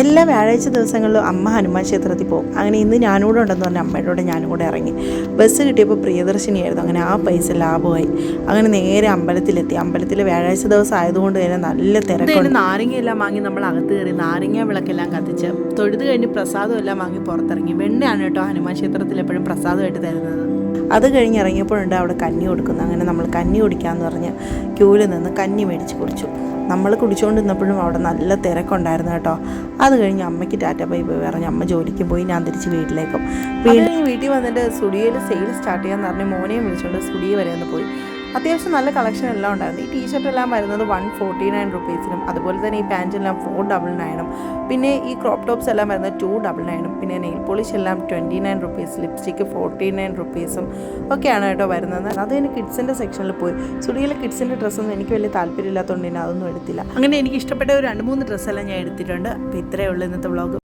എല്ലാ വ്യാഴാഴ്ച ദിവസങ്ങളിലും അമ്മ ഹനുമാൻ ക്ഷേത്രത്തിൽ പോകും. അങ്ങനെ ഇന്ന് ഞാനൂടെ ഉണ്ടെന്ന് പറഞ്ഞാൽ അമ്മയുടെ കൂടെ ഞാനും കൂടെ ഇറങ്ങി. ബസ് കിട്ടിയപ്പോൾ പ്രിയദർശിനിയായിരുന്നു. അങ്ങനെ ആ പൈസ ലാഭമായി. അങ്ങനെ നേരെ അമ്പലത്തിലെത്തി. അമ്പലത്തിൽ വ്യാഴാഴ്ച ദിവസം ആയതുകൊണ്ട് തന്നെ നല്ല തിരക്കുണ്ട്. നാരങ്ങയെല്ലാം വാങ്ങി നമ്മൾ അകത്ത് കയറി നാരങ്ങ വിളക്കെല്ലാം കത്തിച്ച് തൊഴുത് കഴിഞ്ഞ് പ്രസാദം എല്ലാം വാങ്ങി പുറത്തിറങ്ങി. വെണ്ണയാണ് കേട്ടോ ഹനുമാൻ ക്ഷേത്രത്തിൽ എപ്പോഴും പ്രസാദമായിട്ട് തരുന്നത്. അത് കഴിഞ്ഞ് ഇറങ്ങിയപ്പോഴുണ്ട് അവിടെ കഞ്ഞി കൊടുക്കുന്നത്. അങ്ങനെ നമ്മൾ കഞ്ഞി കുടിക്കാമെന്ന് പറഞ്ഞ് ക്യൂവിൽ നിന്ന് കഞ്ഞി മേടിച്ച് കുടിച്ചു. നമ്മൾ കുടിച്ചുകൊണ്ടിരുന്നപ്പോഴും അവിടെ നല്ല തിരക്കുണ്ടായിരുന്നു കേട്ടോ. അത് കഴിഞ്ഞ് അമ്മയ്ക്ക് ടാറ്റ ബൈ ബൈ പറഞ്ഞ് അമ്മ ജോലിക്കും പോയി. ഞാൻ തിരിച്ച് വീട്ടിലേക്കും. വീട്ടിൽ വന്നിട്ട് സ്റ്റുഡിയോയിൽ സെയിൽ സ്റ്റാർട്ട് ചെയ്യാമെന്ന് പറഞ്ഞ് മോനെയും വിളിച്ചുകൊണ്ട് സ്റ്റുഡിയോ വരെ ഒന്ന് പോയി. അത്യാവശ്യം നല്ല കളക്ഷൻ എല്ലാം ഉണ്ടായിരുന്നു. ഈ ടീഷർട്ടെല്ലാം വരുന്നത് 149 റുപ്പീസിനും, അതുപോലെ തന്നെ ഈ പാൻറ്റെല്ലാം 499, പിന്നെ ഈ ക്രോപ്പ് ടോപ്സ് എല്ലാം വരുന്നത് 299, പിന്നെ നെയിൽ പോളിഷ് എല്ലാം 29 റുപ്പീസ്, ലിപ്സ്റ്റിക്ക് 49 റുപ്പീസും ഒക്കെയാണ് കേട്ടോ വരുന്നത്. അത് കഴിഞ്ഞ് കിഡ്സിൻ്റെ സെക്ഷനിൽ പോയി. സ്റ്റുഡിയോയിൽ കിഡ്സിൻ്റെ ഡ്രസ്സൊന്നും എനിക്ക് വലിയ താല്പര്യമില്ലാത്തതുകൊണ്ട് തന്നെ അതൊന്നും എടുത്തില്ല. അങ്ങനെ എനിക്ക് ഇഷ്ടപ്പെട്ട ഒരു 2-3 ഡ്രസ്സെല്ലാം ഞാൻ എടുത്തിട്ടുണ്ട്. അപ്പോൾ ഇത്രയേ ഉള്ളൂ ഇന്നത്തെ വ്ളോഗ്.